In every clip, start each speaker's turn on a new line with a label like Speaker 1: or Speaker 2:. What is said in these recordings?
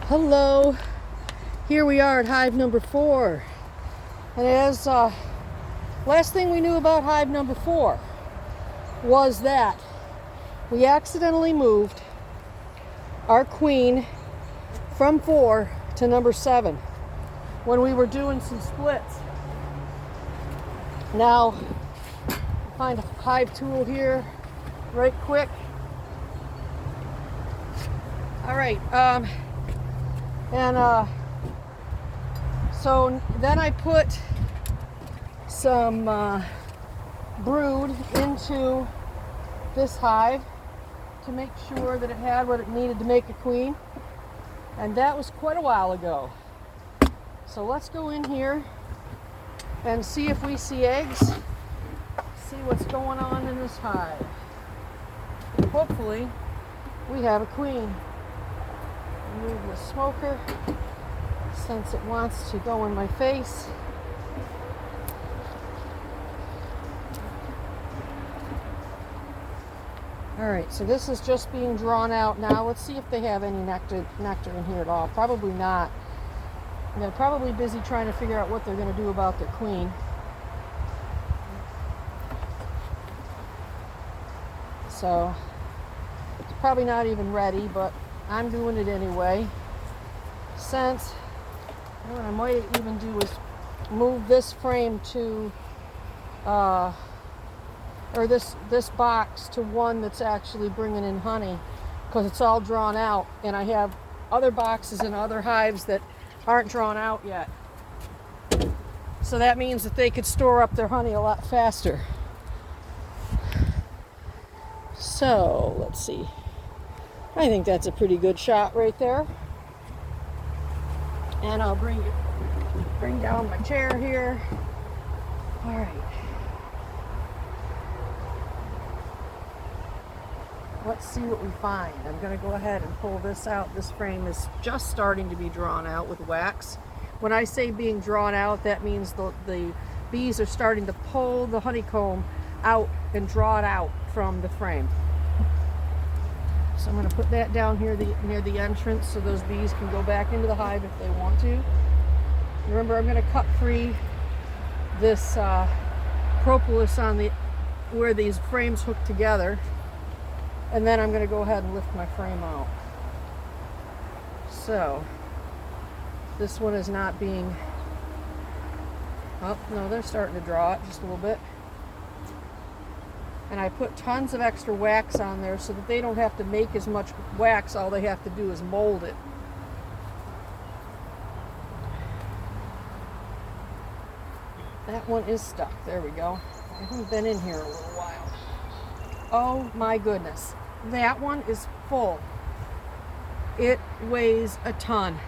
Speaker 1: Hello, here we are at hive number 4, and as last thing we knew about hive number 4 was that we accidentally moved our queen from 4 to number 7 when we were doing some splits. Now, find a hive tool here right quick. All right, so then I put some brood into this hive to make sure that it had what it needed to make a queen, and that was quite a while ago. So let's go in here and see if we see eggs, see what's going on in this hive. Hopefully we have a queen. Move the smoker since it wants to go in my face. All right, so this is just being drawn out now. Let's see if they have any nectar in here at all. Probably not. They're probably busy trying to figure out what they're going to do about their queen. So it's probably not even ready, but I'm doing it anyway. Since what I might even do is move this frame to or this box to one that's actually bringing in honey, because it's all drawn out, and I have other boxes and other hives that aren't drawn out yet. So that means that they could store up their honey a lot faster. So let's see. I think that's a pretty good shot right there. And I'll bring down my chair here. All right. Let's see what we find. I'm going to go ahead and pull this out. This frame is just starting to be drawn out with wax. When I say being drawn out, that means the bees are starting to pull the honeycomb out and draw it out from the frame. So I'm going to put that down here near the entrance so those bees can go back into the hive if they want to. Remember, I'm going to cut free this propolis on where these frames hook together, and then I'm going to go ahead and lift my frame out. So this one is not being, oh no, they're starting to draw it just a little bit. And I put tons of extra wax on there so that they don't have to make as much wax. All they have to do is mold it. That one is stuck. There we go. I haven't been in here a little while. Oh my goodness. That one is full. It weighs a ton.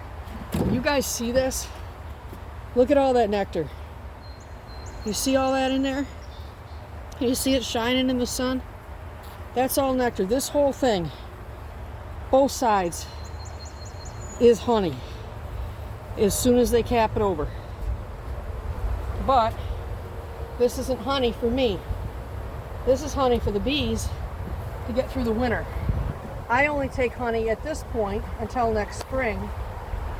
Speaker 1: You guys see this? Look at all that nectar. You see all that in there? You see it shining in the sun? That's all nectar. This whole thing, both sides, is honey as soon as they cap it over. But this isn't honey for me. This is honey for the bees to get through the winter. I only take honey at this point until next spring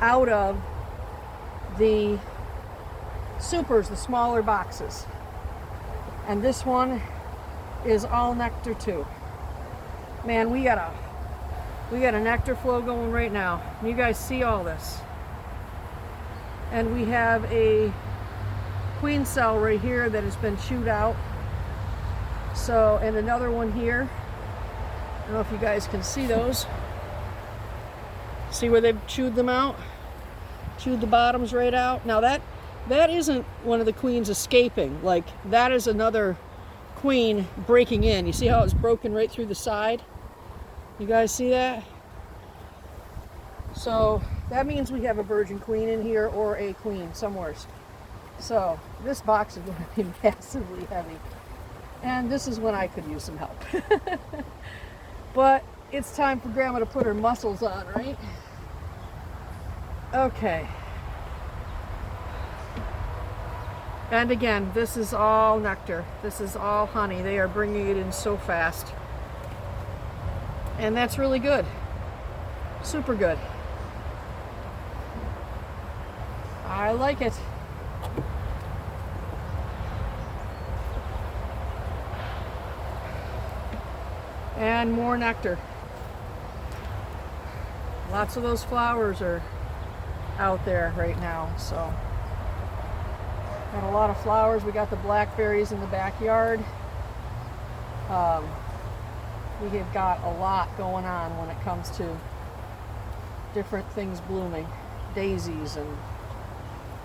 Speaker 1: out of the supers, the smaller boxes. And this one is all nectar too. Man, we got a nectar flow going right now. You guys see all this. And we have a queen cell right here that has been chewed out. So, and another one here. I don't know if you guys can see those. See where they've chewed them out? Chewed the bottoms right out. Now that isn't one of the queens escaping. Like, that is another queen breaking in. You see how it's broken right through the side? You guys see that? So that means we have a virgin queen in here, or a queen somewhere. So this box is going to be massively heavy. And this is when I could use some help. But it's time for Grandma to put her muscles on, right? Okay. And again, this is all nectar. This is all honey. They are bringing it in so fast. And that's really good. Super good. I like it. And more nectar. Lots of those flowers are out there right now, so got a lot of flowers. We got the blackberries in the backyard. We have got a lot going on when it comes to different things blooming, daisies and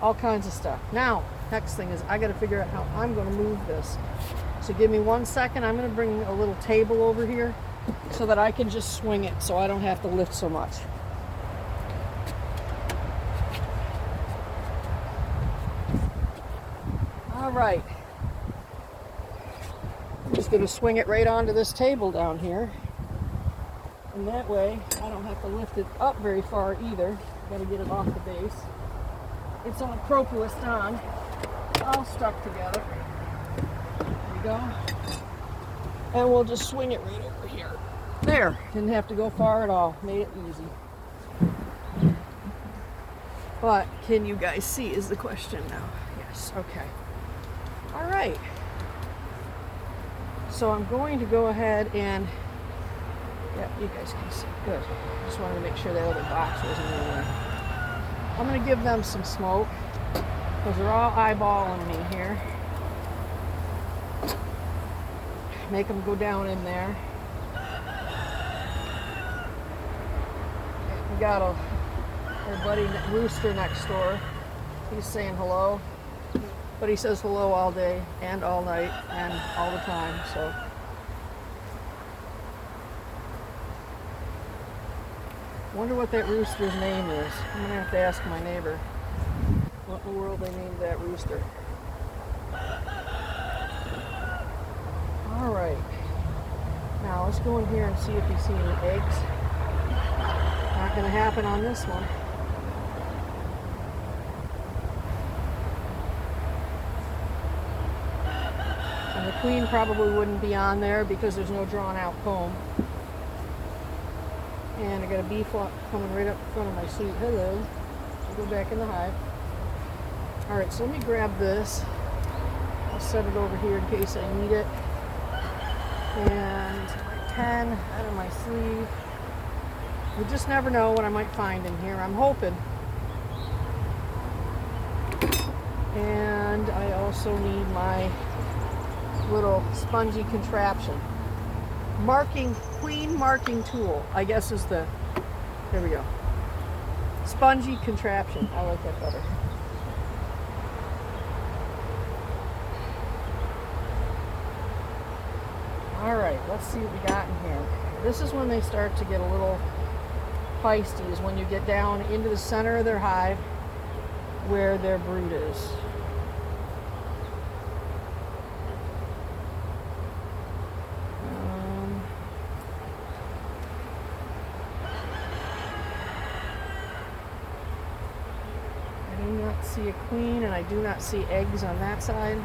Speaker 1: all kinds of stuff. Now, next thing is I got to figure out how I'm going to move this. So give me 1 second. I'm going to bring a little table over here so that I can just swing it so I don't have to lift so much. All right. I'm just going to swing it right onto this table down here. And that way I don't have to lift it up very far either. Got to get it off the base. It's all propolis on, all stuck together. There we go. And we'll just swing it right over here. There, didn't have to go far at all. Made it easy. But can you guys see is the question now? Yes, okay. All right. So I'm going to go ahead and, yeah, you guys can see. Good. Just wanted to make sure that other box wasn't in there. I'm going to give them some smoke because they're all eyeballing me here. Make them go down in there. We got our buddy Rooster next door. He's saying hello. But he says hello all day and all night and all the time, so. Wonder what that rooster's name is. I'm gonna have to ask my neighbor what in the world they named that rooster. All right. Now let's go in here and see if you see any eggs. Not gonna happen on this one. And the queen probably wouldn't be on there because there's no drawn out comb. And I got a bee coming right up in front of my seat. Hello. I'll go back in the hive. Alright, so let me grab this. I'll set it over here in case I need it. And my pen out of my sleeve. You just never know what I might find in here. I'm hoping. And I also need my little spongy contraption. Queen marking tool, I guess is the, there we go. Spongy contraption, I like that better. All right, let's see what we got in here. This is when they start to get a little feisty, is when you get down into the center of their hive where their brood is. See a queen, and I do not see eggs on that side.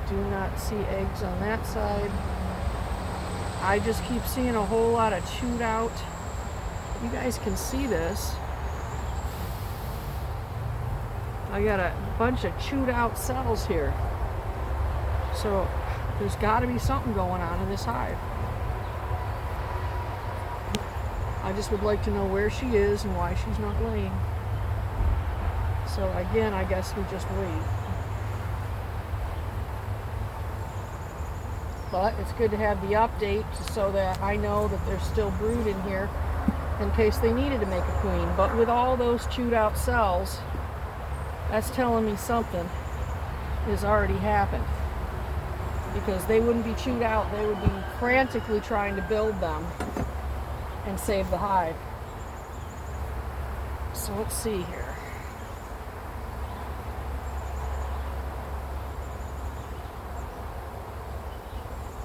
Speaker 1: Do not see eggs on that side. I just keep seeing a whole lot of chewed out. You guys can see this. I got a bunch of chewed out cells here. So there's got to be something going on in this hive. I just would like to know where she is and why she's not laying. So again, I guess we just wait. But it's good to have the update so that I know that there's still brood in here in case they needed to make a queen. But with all those chewed out cells, that's telling me something has already happened. Because they wouldn't be chewed out, they would be frantically trying to build them and save the hive. So let's see here.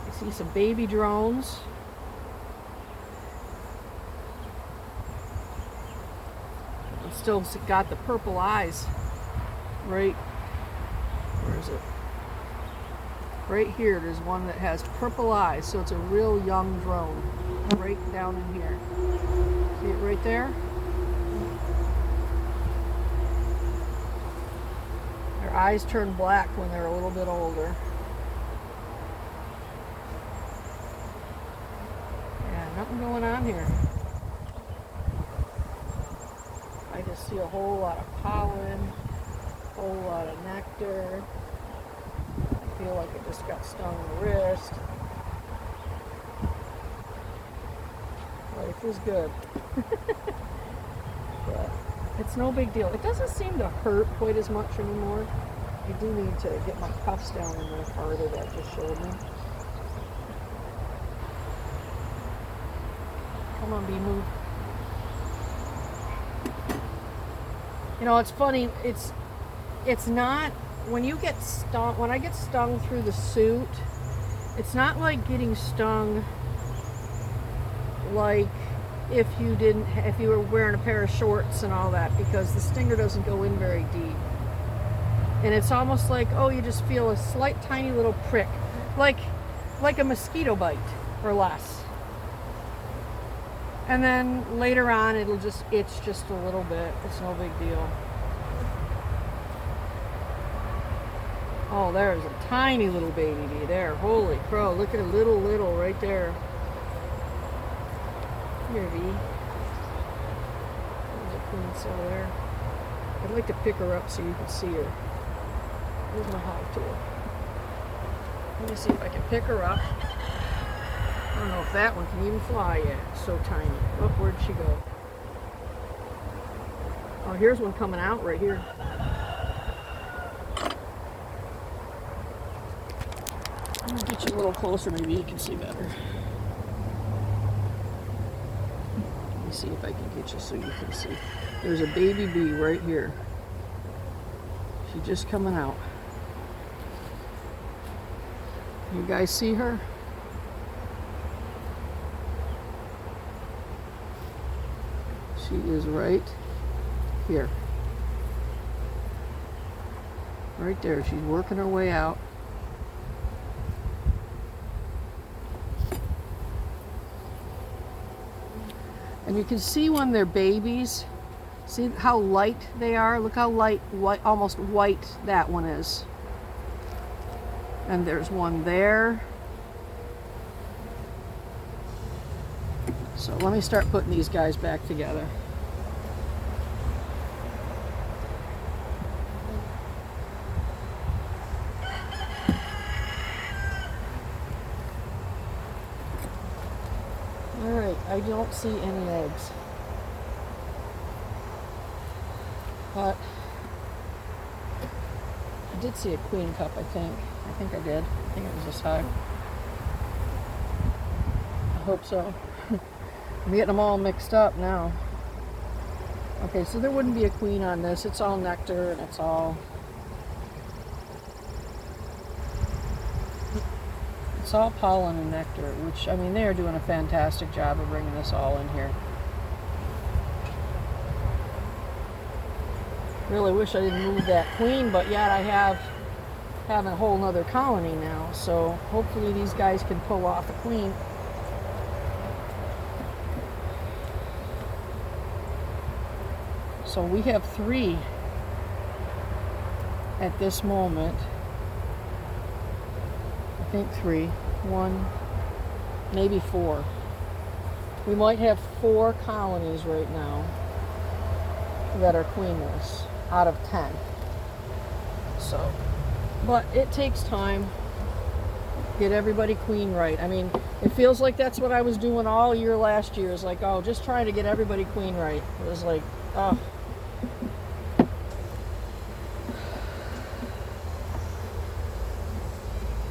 Speaker 1: I see some baby drones. It's still got the purple eyes. Right, where is it? Right here, there's one that has purple eyes, so it's a real young drone. right down in here. See it right there? Their eyes turn black when they're a little bit older. Yeah, nothing going on here. I just see a whole lot of pollen, a whole lot of nectar. I feel like I just got stung in the wrist. Life is good. But it's no big deal. It doesn't seem to hurt quite as much anymore. I do need to get my cuffs down in there farther that just showed me. Come on, bee, move. You know, it's funny, it's not, when you get stung, when I get stung through the suit, it's not like getting stung like if you were wearing a pair of shorts and all that, because the stinger doesn't go in very deep. And it's almost like, oh, you just feel a slight tiny little prick, like a mosquito bite or less. And then later on, it'll just itch just a little bit. It's no big deal. Oh, there's a tiny little baby bee there. Holy crow, look at a little right there. Here, bee. There's a queen cell there. I'd like to pick her up so you can see her. Here's my hive tool. Let me see if I can pick her up. I don't know if that one can even fly yet. It's so tiny. Oh, where'd she go? Oh, here's one coming out right here. I'm gonna get you a little closer, maybe you can see better. Let me see if I can get you so you can see. There's a baby bee right here. She's just coming out. You guys see her? She is right here. Right there. She's working her way out. And you can see when they're babies, see how light they are? Look how light, white, almost white that one is. And there's one there. So let me start putting these guys back together. All right, I don't see any eggs. But I did see a queen cup, I think. I think I did. I think it was this high. I hope so. I'm getting them all mixed up now. Okay, so there wouldn't be a queen on this. It's all nectar and it's all pollen and nectar, which, I mean, they are doing a fantastic job of bringing this all in here. Really wish I didn't move that queen, but yet I have a whole nother colony now, so hopefully these guys can pull off a queen. So we have 3 at this moment. I think 3. 1, maybe 4. We might have 4 colonies right now that are queenless out of 10. So, but it takes time. Get everybody queen right. I mean, it feels like that's what I was doing all year last year. Is like, oh, just trying to get everybody queen right. It was like, oh.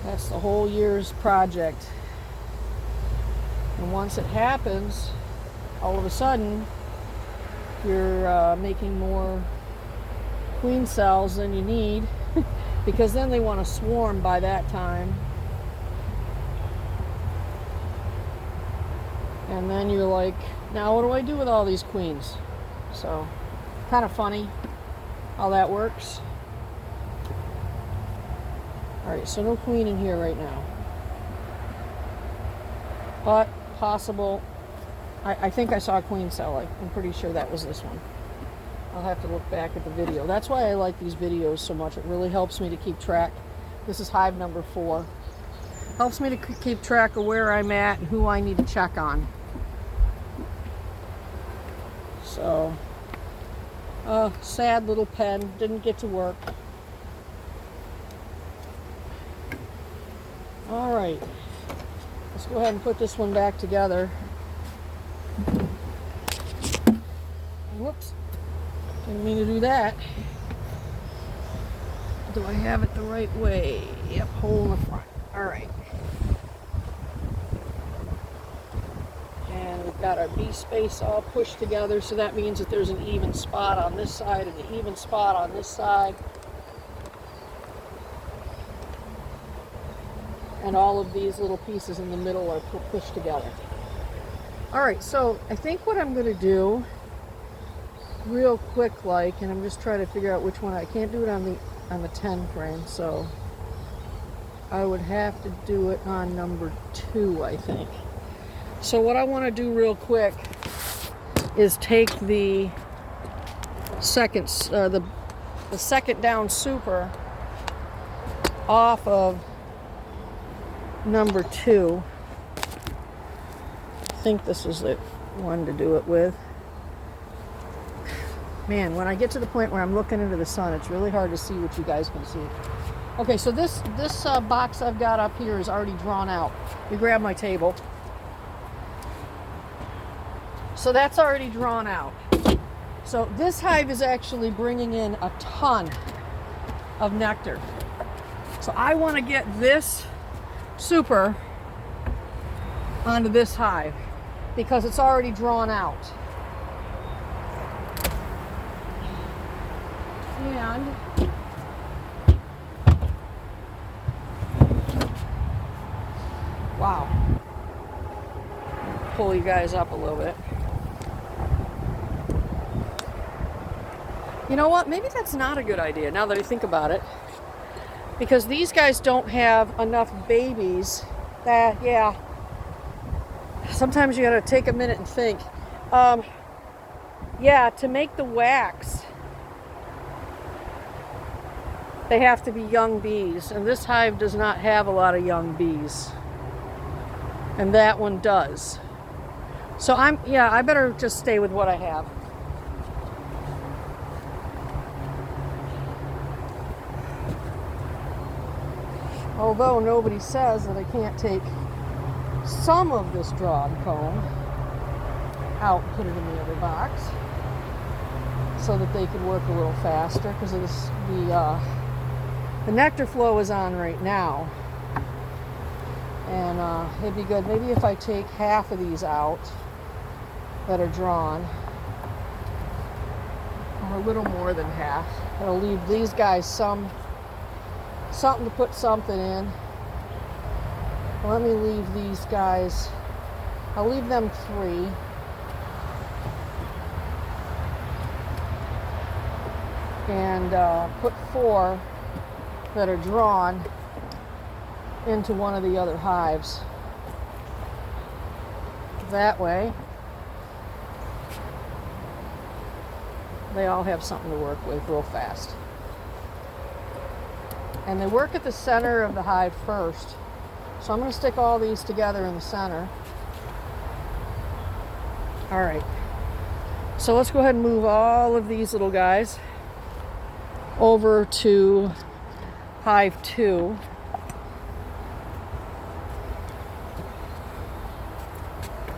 Speaker 1: That's the whole year's project. And once it happens, all of a sudden, you're making more queen cells than you need, because then they want to swarm by that time. And then you're like, now what do I do with all these queens? So, kind of funny how that works. Alright, so no queen in here right now. But possible. I think I saw a queen cell. I'm pretty sure that was this one. I'll have to look back at the video. That's why I like these videos so much. It really helps me to keep track. This is hive number 4. Helps me to keep track of where I'm at and who I need to check on. So, sad little pen. Didn't get to work. All right. Let's go ahead and put this one back together. Whoops. Didn't mean to do that. Do I have it the right way? Yep, hole in the front. All right. And we've got our bee space all pushed together, so that means that there's an even spot on this side and an even spot on this side. And all of these little pieces in the middle are pushed together. All right, so I think what I'm going to do real quick, like, and I'm just trying to figure out which one. I can't do it on the 10 frame, so I would have to do it on number 2, I think. So what I want to do real quick is take the second down super off of number 2. I think this is the one to do it with. Man, when I get to the point where I'm looking into the sun, it's really hard to see what you guys can see. Okay, so this box I've got up here is already drawn out. You grab my table. So that's already drawn out. So this hive is actually bringing in a ton of nectar. So I want to get this super onto this hive because it's already drawn out. And wow, pull you guys up a little bit. You know what? Maybe that's not a good idea now that I think about it, because these guys don't have enough babies. That, yeah. Sometimes you gotta take a minute and think. Yeah, to make the wax, they have to be young bees, and this hive does not have a lot of young bees, and that one does. So I better just stay with what I have. Although nobody says that I can't take some of this drawn comb out and put it in the other box so that they can work a little faster, because the nectar flow is on right now, and it'd be good maybe if I take half of these out that are drawn, or a little more than half. It'll leave these guys something to put something in. Let me leave these guys, I'll leave them 3. And put 4 that are drawn into one of the other hives. That way, they all have something to work with real fast. And they work at the center of the hive first. So I'm going to stick all these together in the center. All right. So let's go ahead and move all of these little guys over to hive 2.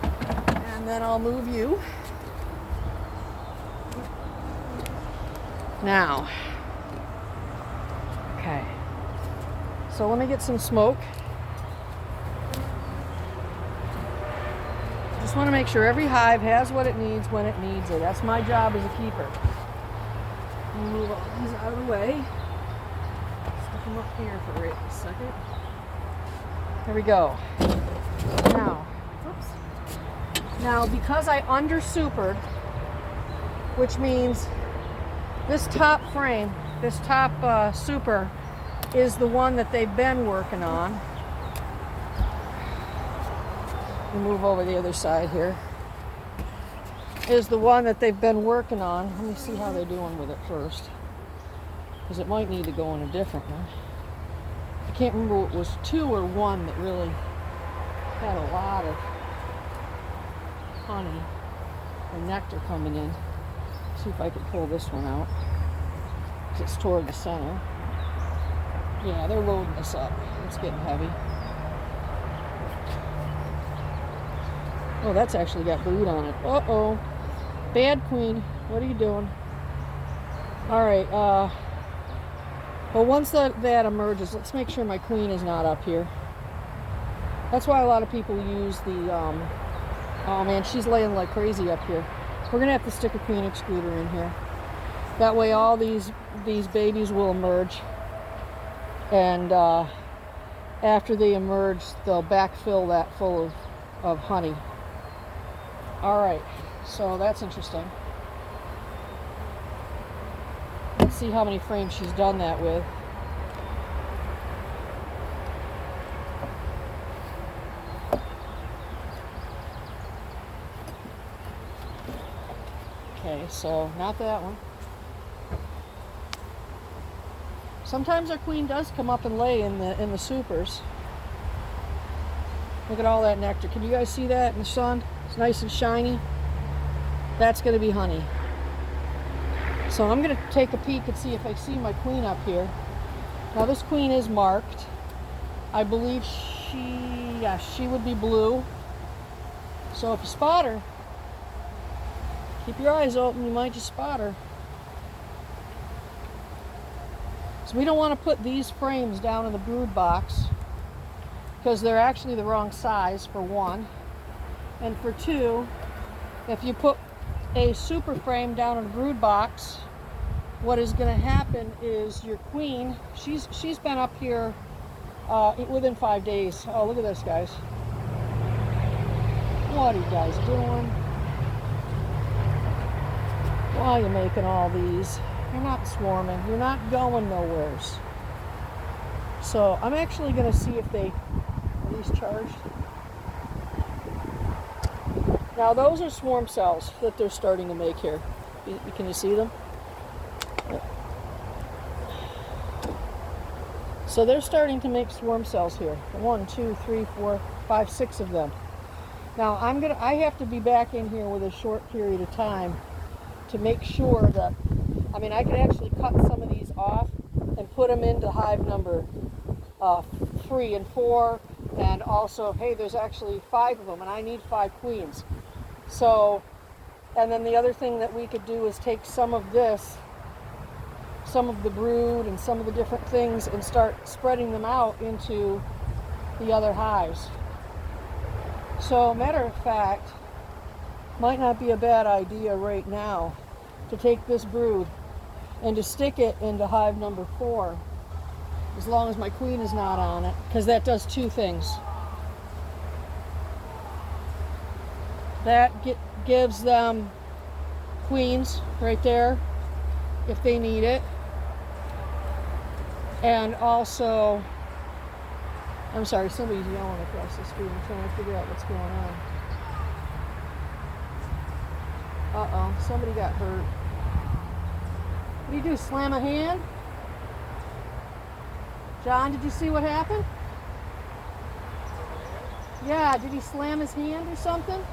Speaker 1: And then I'll move you. Now. Okay. So let me get some smoke. Just want to make sure every hive has what it needs when it needs it. That's my job as a keeper. Move all these out of the way. Stick them up here for a second. There we go. Now, oops. Now, because I under-supered, which means this top frame, this top super, is the one that they've been working on. We move over the other side here. Is the one that they've been working on. Let me see how they're doing with it first, because it might need to go in a different one. I can't remember if it was 2 or 1 that really had a lot of honey or nectar coming in. See if I can pull this one out, because it's toward the center. Yeah, they're loading this up. It's getting heavy. Oh, that's actually got brood on it. Uh-oh. Bad queen. What are you doing? All right. Well, once that emerges, let's make sure my queen is not up here. That's why a lot of people use the... oh, man, she's laying like crazy up here. We're going to have to stick a queen excluder in here. That way all these babies will emerge. And after they emerge, they'll backfill that full of honey. All right, so that's interesting. Let's see how many frames she's done that with. Okay, so not that one. Sometimes our queen does come up and lay in the supers. Look at all that nectar. Can you guys see that in the sun? It's nice and shiny. That's going to be honey. So I'm going to take a peek and see if I see my queen up here. Now this queen is marked. I believe she would be blue. So if you spot her, keep your eyes open, you might just spot her. So we don't want to put these frames down in the brood box, because they're actually the wrong size, for one. And for two, if you put a super frame down in a brood box, what is going to happen is your queen, she's been up here within 5 days. Oh, look at this, guys. What are you guys doing? Why are you making all these? You're not swarming. You're not going nowheres. So I'm actually going to see if are these charged? Now those are swarm cells that they're starting to make here. Can you see them? So they're starting to make swarm cells here. 1, 2, 3, 4, 5, 6 of them. Now I have to be back in here with a short period of time to make sure that, I could actually cut some of these off and put them into hive number 3 and 4, and also, hey, there's actually 5 of them, and I need 5 queens. So, and then the other thing that we could do is take some of this, some of the brood and some of the different things, and start spreading them out into the other hives. So, matter of fact, might not be a bad idea right now to take this brood and to stick it into hive number 4, as long as my queen is not on it, because that does 2 things. That gives them queens right there if they need it, and also, I'm sorry, somebody's yelling across the street. I'm trying to figure out what's going on. Uh-oh, somebody got hurt. What do you do, slam a hand? John, did you see what happened? Yeah, did he slam his hand or something?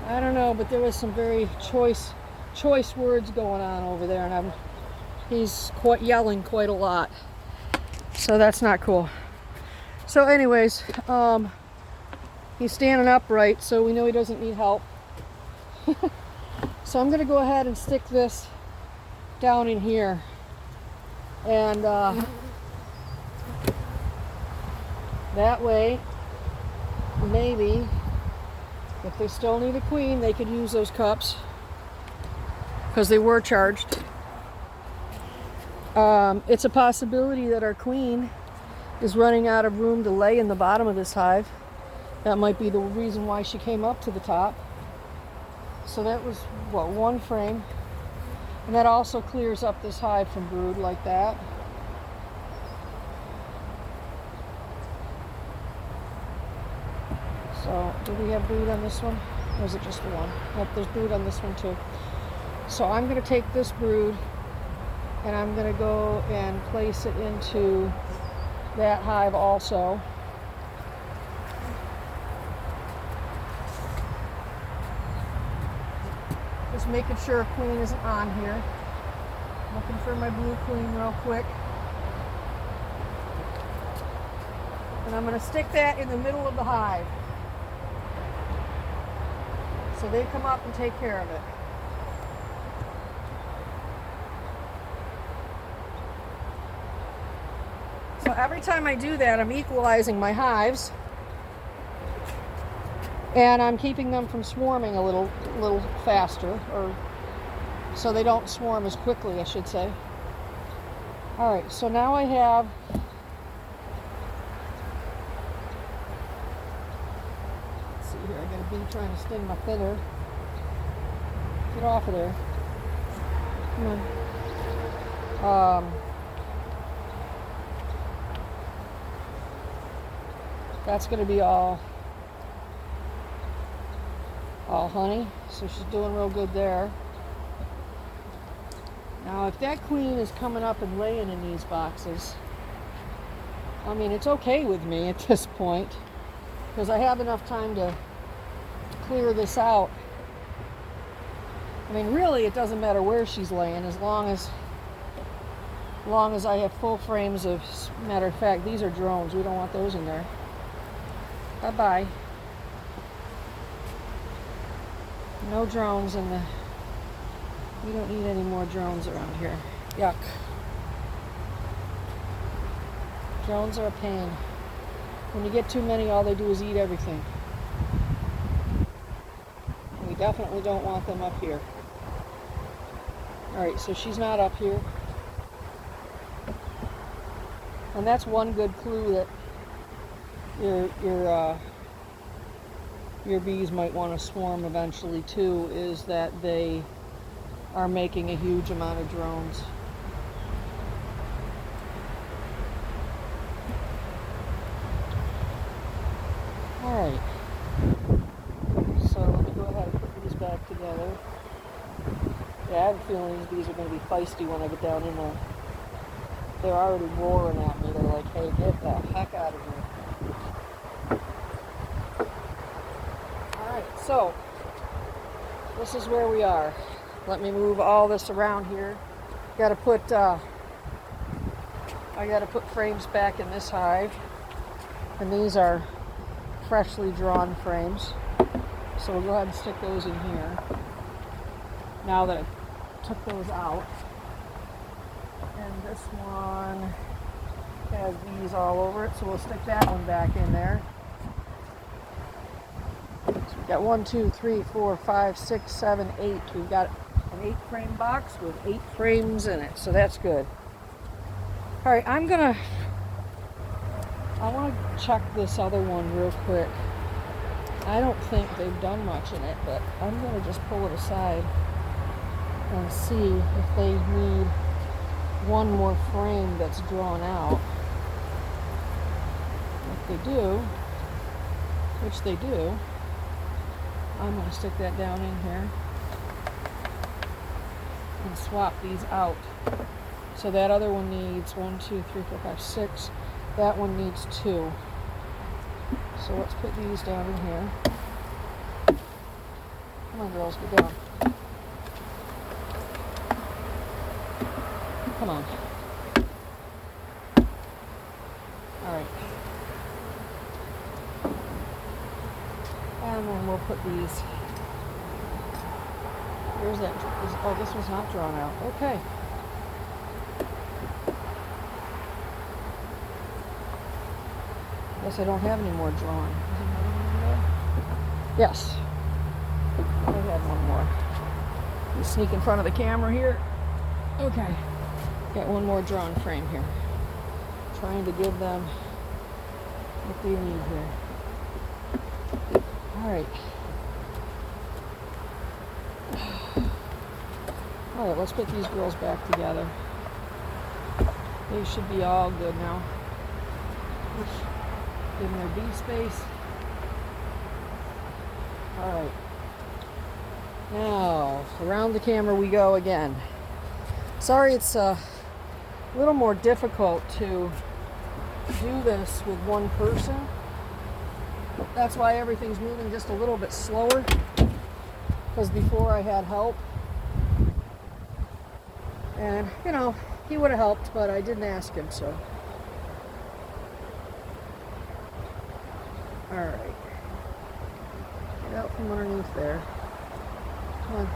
Speaker 1: I don't know, but there was some very choice words going on over there, and he's yelling quite a lot. So that's not cool. So anyways, he's standing upright, so we know he doesn't need help. So I'm going to go ahead and stick this down in here, and that way, maybe if they still need a queen, they could use those cups, because they were charged. It's a possibility that our queen is running out of room to lay in the bottom of this hive. That might be the reason why she came up to the top. So that was, what, 1 frame. And that also clears up this hive from brood like that. So, do we have brood on this one? Or is it just the one? Nope, there's brood on this one too. So I'm going to take this brood and I'm going to go and place it into that hive also. Just making sure queen isn't on here. Looking for my blue queen real quick. And I'm going to stick that in the middle of the hive. So they come up and take care of it. So every time I do that, I'm equalizing my hives. And I'm keeping them from swarming a little faster, or so they don't swarm as quickly, I should say. All right, so now I have here, I got a bee trying to sting my feather. Get off of there. Come on. That's going to be all honey, so she's doing real good there. Now, if that queen is coming up and laying in these boxes, I mean, it's okay with me at this point, because I have enough time to clear this out. I mean, really, it doesn't matter where she's laying, as long as I have full frames of, matter of fact, these are drones. We don't want those in there. Bye-bye. No drones in the, we don't need any more drones around here. Yuck. Drones are a pain. When you get too many, all they do is eat everything. We definitely don't want them up here. Alright, so she's not up here. And that's one good clue that your bees might want to swarm eventually too, is that they are making a huge amount of drones. Alright, so let me go ahead and put these back together. Yeah, I have a feeling these bees are going to be feisty when I get down in there. They're already roaring at me. They're like, hey, get the heck out of here. Alright, so this is where we are. Let me move all this around here. I gotta put frames back in this hive. And these are freshly drawn frames. So we'll go ahead and stick those in here. Now that I took those out. And this one has bees all over it, so we'll stick that one back in there. So we've got 1, 2, 3, 4, 5, 6, 7, 8. We've got an 8-frame box with 8 frames in it, so that's good. All right, I want to check this other one real quick. I don't think they've done much in it, but I'm going to just pull it aside and see if they need one more frame that's drawn out. If they do, which they do, I'm going to stick that down in here and swap these out. So that other one needs 1, 2, 3, 4, 5, 6. That one needs 2. So let's put these down in here. Come on, girls, get down. Come on. All right. And then we'll put these. Where's that? Oh, this one's not drawn out. Okay. Guess I don't have any more drawn. Is there another one in there? Yes. I had one more. Let me sneak in front of the camera here. Okay. Got one more drawn frame here. Trying to give them what they need here. Alright. Alright, let's put these girls back together. They should be all good now. Give them their bee space. All right. Now, around the camera we go again. Sorry, it's a little more difficult to do this with one person. That's why everything's moving just a little bit slower, because before I had help. And, you know, he would have helped, but I didn't ask him, so. All right. Get out from underneath there. Come on.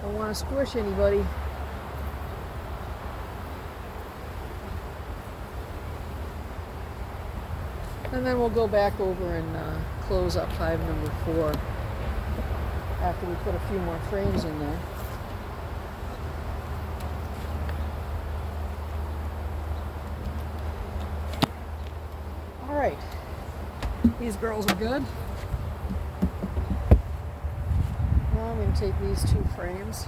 Speaker 1: Don't want to squish anybody. And then we'll go back over and close up hive number 4 after we put a few more frames in there. All right, these girls are good. Now I'm going to take these 2 frames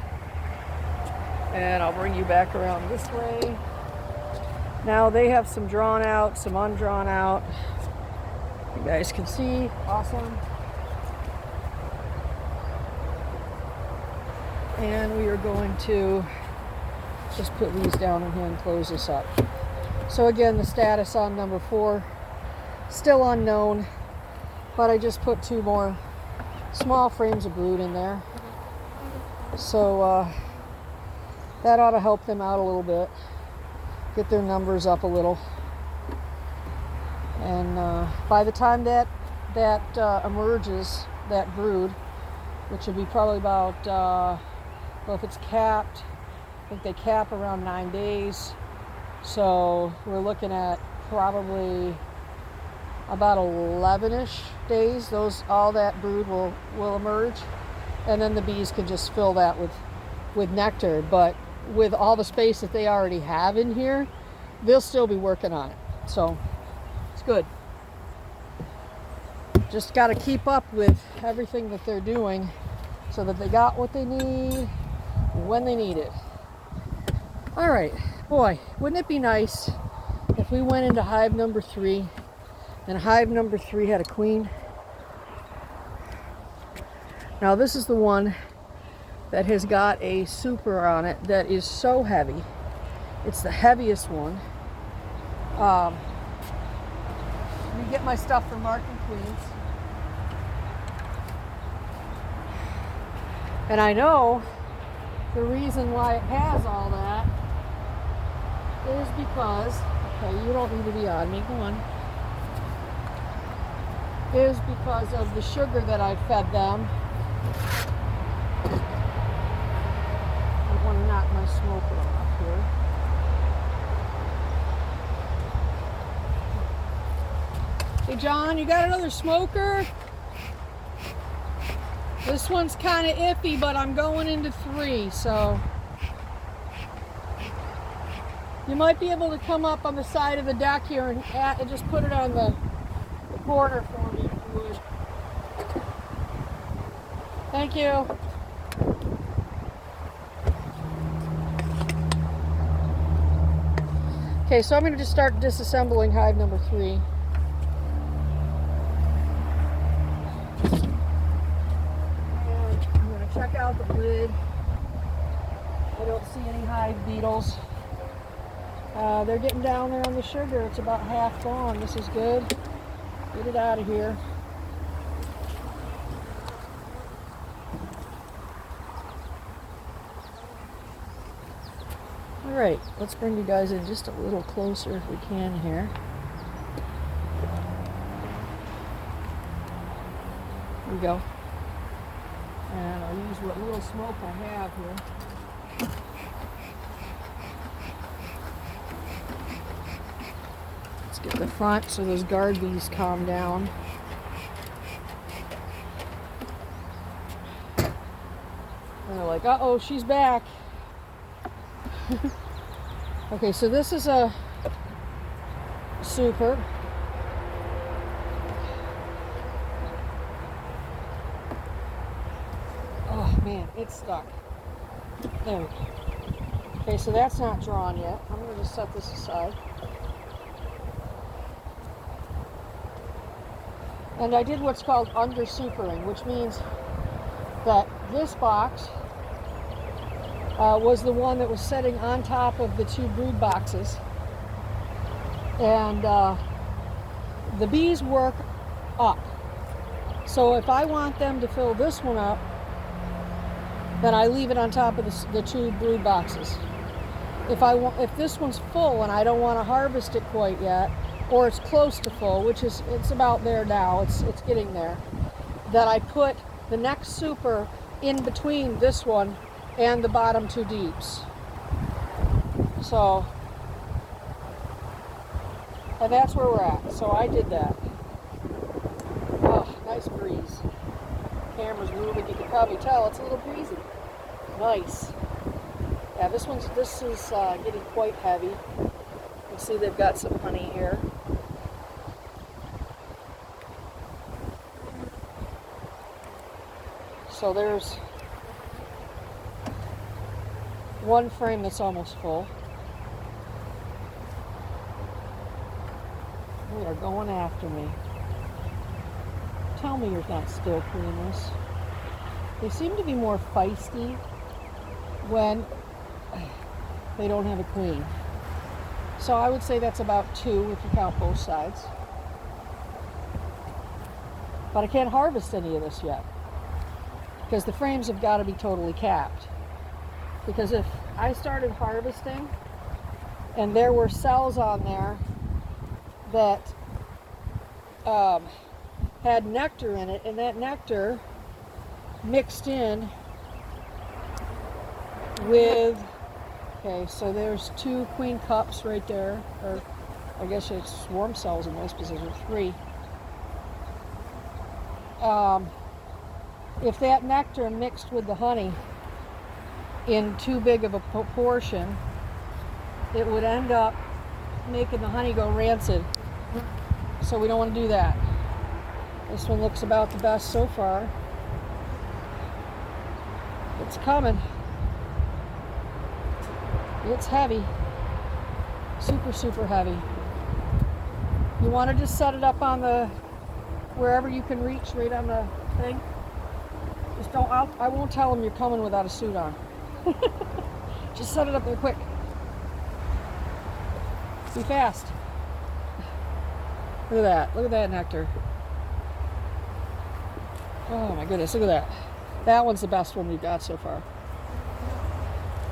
Speaker 1: and I'll bring you back around this way. Now they have some drawn out, some undrawn out. You guys can see, awesome. And we are going to just put these down in here and close this up. So again, the status on number 4, still unknown, but I just put 2 more small frames of brood in there. So that ought to help them out a little bit, get their numbers up a little. And by the time that emerges, that brood, which would be probably about, well, if it's capped, I think they cap around 9 days. So we're looking at probably about 11-ish days. All that brood will emerge, and then the bees can just fill that with nectar. But with all the space that they already have in here, they'll still be working on it. So it's good. Just got to keep up with everything that they're doing so that they got what they need when they need it. All right, boy, wouldn't it be nice if we went into hive number 3 and hive number 3 had a queen? Now this is the one that has got a super on it that is so heavy. It's the heaviest one. Let me get my stuff for marking queens. And I know the reason why it has all that is because, okay, you don't need to be on me, go on, is because of the sugar that I fed them. I want to knock my smoker off here. Hey John, you got another smoker? This one's kind of iffy, but I'm going into 3, so you might be able to come up on the side of the deck here and just put it on the corner for me, if you would. Thank you. Okay, so I'm going to just start disassembling hive number 3. Check out the lid. I don't see any hive beetles. They're getting down there on the sugar. It's about half gone. This is good. Get it out of here. All right, let's bring you guys in just a little closer if we can here. Here we go. And I'll use what little smoke I have here. Let's get the front so those guard bees calm down. And they're like, uh-oh, she's back. Okay, so this is a super. Man, it's stuck. There we go. Okay, so that's not drawn yet. I'm going to just set this aside. And I did what's called under supering, which means that this box was the one that was sitting on top of the 2 brood boxes. And the bees work up. So if I want them to fill this one up, then I leave it on top of the 2 brood boxes. If this one's full and I don't want to harvest it quite yet, or it's close to full, which is it's about there now, it's getting there, then I put the next super in between this one and the bottom 2 deeps. So, and that's where we're at. So I did that. Oh, nice breeze. Camera's moving, you can probably tell it's a little breezy. Nice. Yeah, this is getting quite heavy. You can see they've got some honey here. So there's one frame that's almost full. They are going after me. Tell me you're not still queenless. They seem to be more feisty when they don't have a queen. So I would say that's about 2 if you count both sides. But I can't harvest any of this yet, because the frames have got to be totally capped. Because if I started harvesting and there were cells on there that had nectar in it, and that nectar mixed in with, okay, so there's 2 queen cups right there, or I guess it's swarm cells in those positions, 3. If that nectar mixed with the honey in too big of a proportion, it would end up making the honey go rancid. So we don't want to do that. This one looks about the best so far. It's coming. It's heavy. Super, super heavy. You want to just set it up on the, wherever you can reach, right on the thing. Just don't, I won't tell them you're coming without a suit on. Just set it up there quick. Be fast. Look at that. Look at that nectar. Oh my goodness, look at that. That one's the best one we've got so far.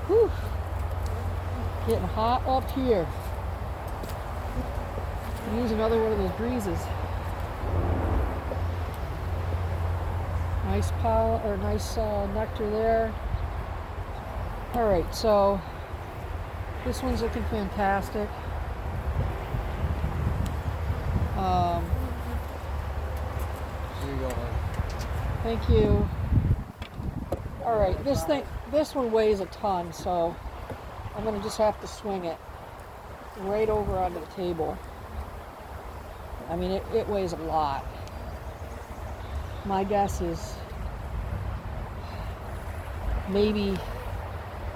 Speaker 1: Whew. Getting hot up here. Use another one of those breezes. Nice pollen, or nice nectar there. All right, so this one's looking fantastic.
Speaker 2: Here you go, hon.
Speaker 1: Thank you. All right, this one weighs a ton, so I'm gonna just have to swing it right over onto the table. I mean, it weighs a lot. My guess is maybe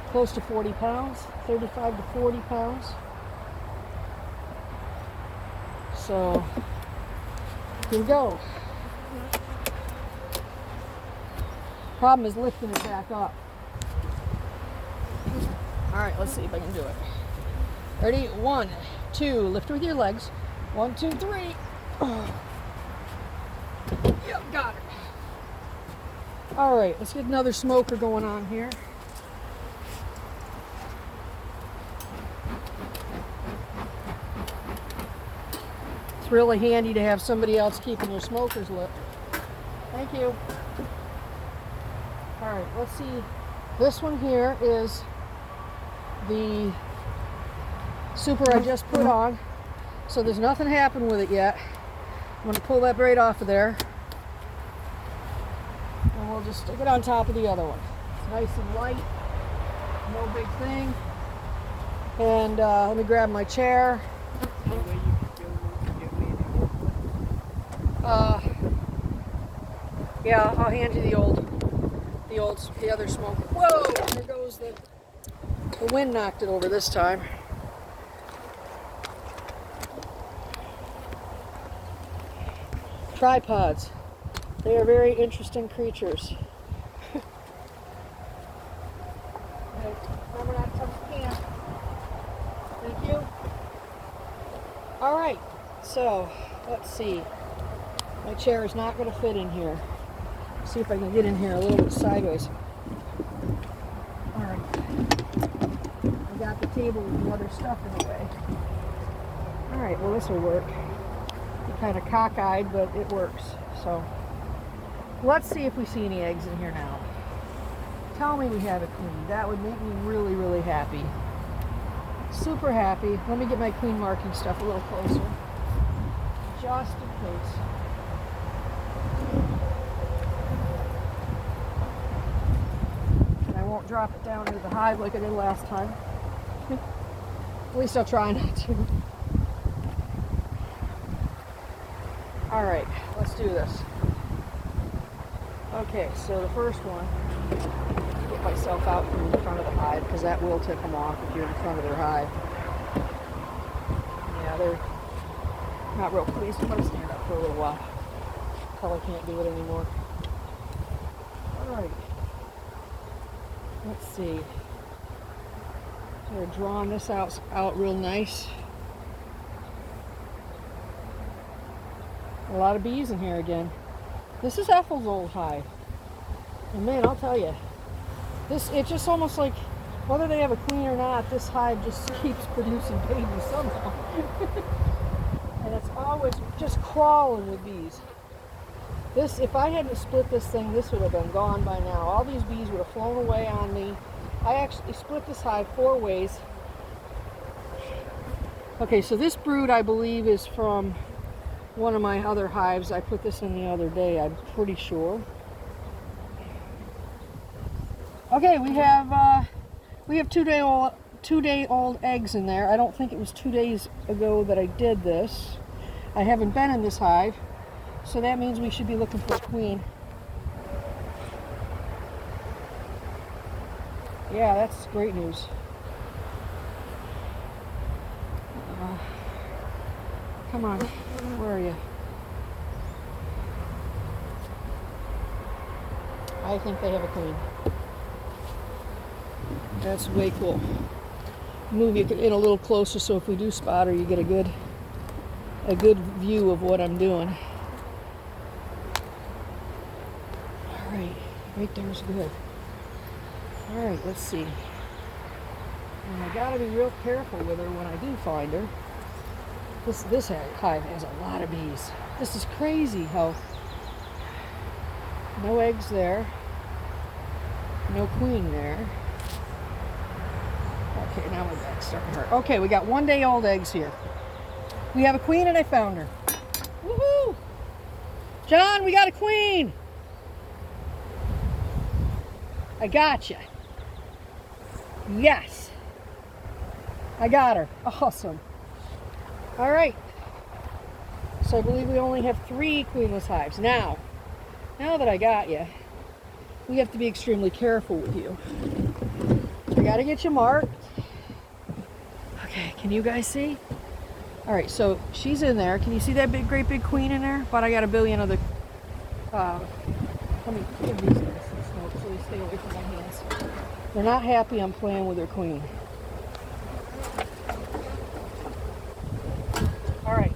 Speaker 1: close to 40 pounds, 35 to 40 pounds. So here we go. Problem is lifting it back up. All right, let's see if I can do it. Ready? 1, 2, lift with your legs. 1, 2, 3. Yep, got it. All right, let's get another smoker going on here. It's really handy to have somebody else keeping your smokers lit. Thank you. All right, let's see. This one here is the super I just put on. So there's nothing happened with it yet. I'm going to pull that braid off of there. And we'll just stick it on top of the other one. It's nice and light. No big thing. And let me grab my chair. Yeah, I'll hand you the other smoke. Whoa! There goes the wind knocked it over this time. tripods. They are very interesting creatures. Okay, remember not to touch the can. Thank you. All right, so let's see. My chair is not going to fit in here. See if I can get in here a little bit sideways. All right. I got the table with the other stuff in the way. All right, well, this will work. I'm kind of cockeyed, but it works. So let's see if we see any eggs in here now. Tell me we have it clean. That would make me really, really happy. Super happy. Let me get my queen marking stuff a little closer, just in case. And I won't drop it down into the hive like I did last time. At least I'll try not to. All right, let's do this. Okay, so the first one, get myself out from in front of the hive because that will tip them off if you're in front of their hive. Yeah, they're not real pleased. I'm going to stand up for a little while until I can't do it anymore. All right, let's see. So we're drawing this out real nice. A lot of bees in here again. This is Ethel's old hive. And man, I'll tell you, it's just almost like, whether they have a queen or not, this hive just keeps producing babies somehow. And it's always just crawling with bees. This, if I hadn't split this thing, this would have been gone by now. All these bees would have flown away on me. I actually split this hive 4 ways. Okay, so this brood, I believe, is from one of my other hives. I put this in the other day, I'm pretty sure. Okay, we have 2-day-old eggs in there. I don't think it was 2 days ago that I did this. I haven't been in this hive, so that means we should be looking for a queen. Yeah, that's great news. Come on, where are you? I think they have a queen. That's way cool. Move you in a little closer so if we do spot her, you get a good view of what I'm doing. All right, right there's good. All right, let's see. And I gotta be real careful with her when I do find her. This hive has a lot of bees. This is crazy how no eggs there, no queen there. Okay, now my back's starting to hurt. Okay, we got 1-day-old eggs here. We have a queen and I found her. Woohoo! John, we got a queen! I got you. Yes. I got her. Awesome. All right. So I believe we only have 3 queenless hives. Now that I got you, we have to be extremely careful with you. I got to get you marked. Okay, can you guys see? All right, so she's in there. Can you see that great big queen in there? But I got a billion of the, let me give these guys some smoke so they stay away from my hands. They're not happy I'm playing with their queen. All right,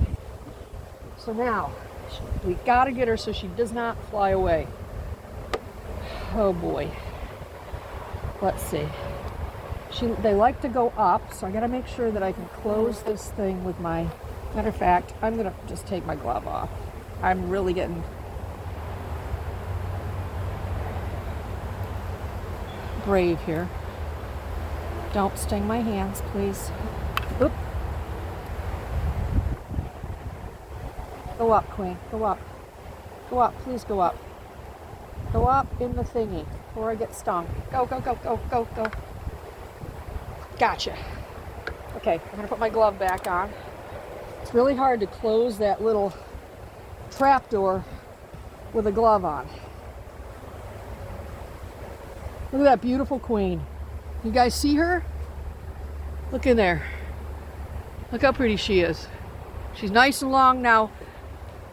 Speaker 1: so now we got to get her so she does not fly away. Oh boy. Let's see. They like to go up, so I got to make sure that I can close this thing with my... Matter of fact, I'm going to just take my glove off. I'm really getting... brave here. Don't sting my hands, please. Oop. Go up, queen. Go up. Go up. Please go up. Go up in the thingy before I get stung. Go, go, go, go, go, go. Gotcha. Okay, I'm going to put my glove back on. It's really hard to close that little trapdoor with a glove on. Look at that beautiful queen. You guys see her? Look in there. Look how pretty she is. She's nice and long now.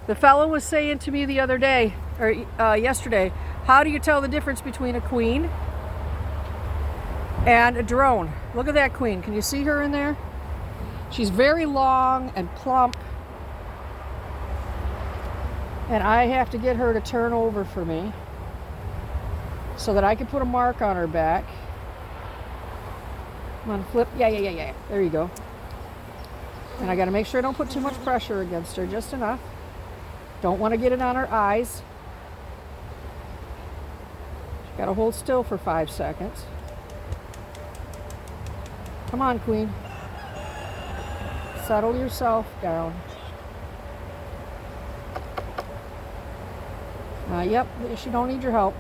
Speaker 1: The fellow was saying to me the other day, or yesterday, how do you tell the difference between a queen and a drone? Look at that queen. Can you see her in there? She's very long and plump. And I have to get her to turn over for me so that I can put a mark on her back. Come on, flip. Yeah. There you go. And I got to make sure I don't put too much pressure against her, just enough. Don't want to get it on her eyes. She's got to hold still for 5 seconds. Come on, queen. Settle yourself down. Yep, she don't need your help.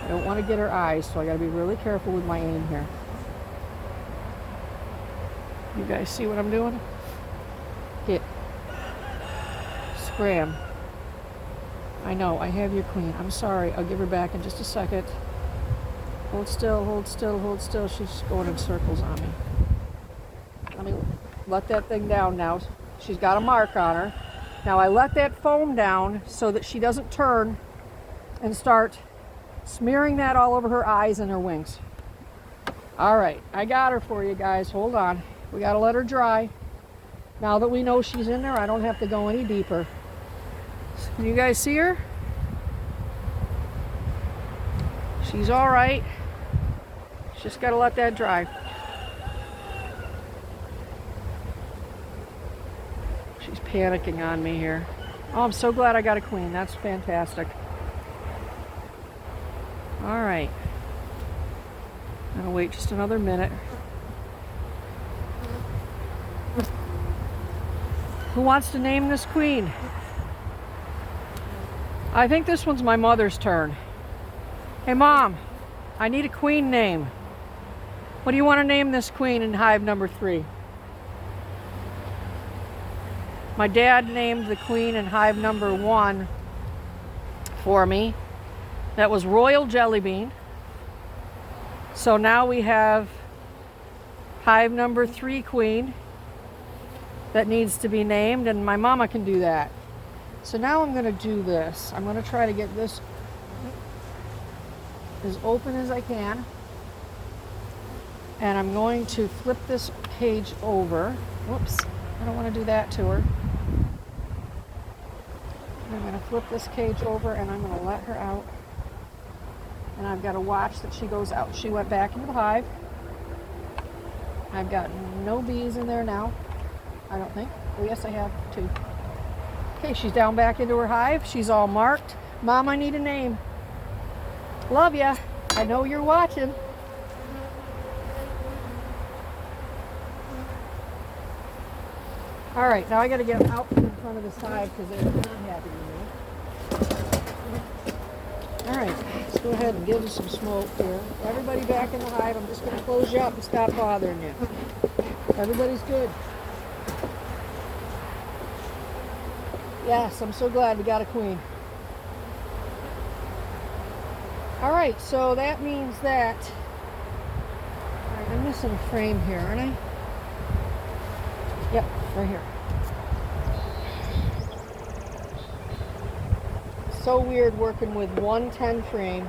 Speaker 1: I don't want to get her eyes, so I got to be really careful with my aim here. You guys see what I'm doing? Hit. Scram. I know, I have your queen. I'm sorry. I'll give her back in just a second. Hold still, hold still, hold still. She's going in circles on me. Let me let that thing down now. She's got a mark on her. Now I let that foam down so that she doesn't turn and start smearing that all over her eyes and her wings. All right, I got her for you guys. Hold on. We got to let her dry. Now that we know she's in there, I don't have to go any deeper. Can you guys see her? She's all right. Just got to let that dry. She's panicking on me here. Oh, I'm so glad I got a queen. That's fantastic. All right. I'm gonna wait just another minute. Who wants to name this queen? I think this one's my mother's turn. Hey, Mom, I need a queen name. What do you want to name this queen in hive number 3? My dad named the queen in hive number 1 for me. That was Royal Jellybean. So now we have hive number 3 queen that needs to be named, and my mama can do that. So now I'm going to do this. I'm going to try to get this as open as I can. And I'm going to flip this page over. Whoops, I don't want to do that to her. I'm going to flip this cage over and I'm going to let her out. And I've got to watch that she goes out. She went back into the hive. I've got no bees in there now, I don't think. Oh, yes, I have 2. Okay, she's down back into her hive. She's all marked. Mom, I need a name. Love ya. I know you're watching. All right, now I got to get out in front of this hive because they're not happy with me. All right, let's go ahead and give you some smoke here. Everybody back in the hive. I'm just going to close you up and stop bothering you. Everybody's good. Yes, I'm so glad we got a queen. All right, so that means that... All right, I'm missing a frame here, aren't I? Yep, right here. So weird working with 110 frame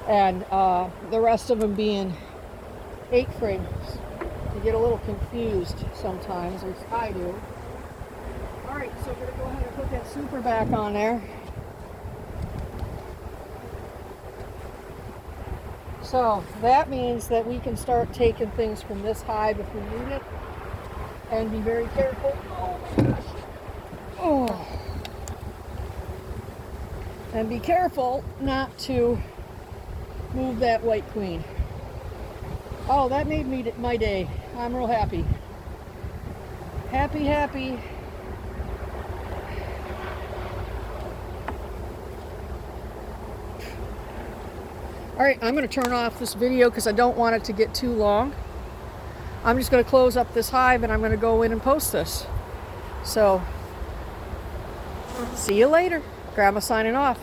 Speaker 1: and the rest of them being 8 frames. You get a little confused sometimes, at least I do. All right, so we're gonna go ahead and put that super back on there. So that means that we can start taking things from this hive if we need it, and be very careful. Oh my gosh. Oh. And be careful not to move that white queen. Oh, that made me my day. I'm real happy. Happy, happy. All right, I'm going to turn off this video because I don't want it to get too long. I'm just going to close up this hive and I'm going to go in and post this. So, see you later. Grandma signing off.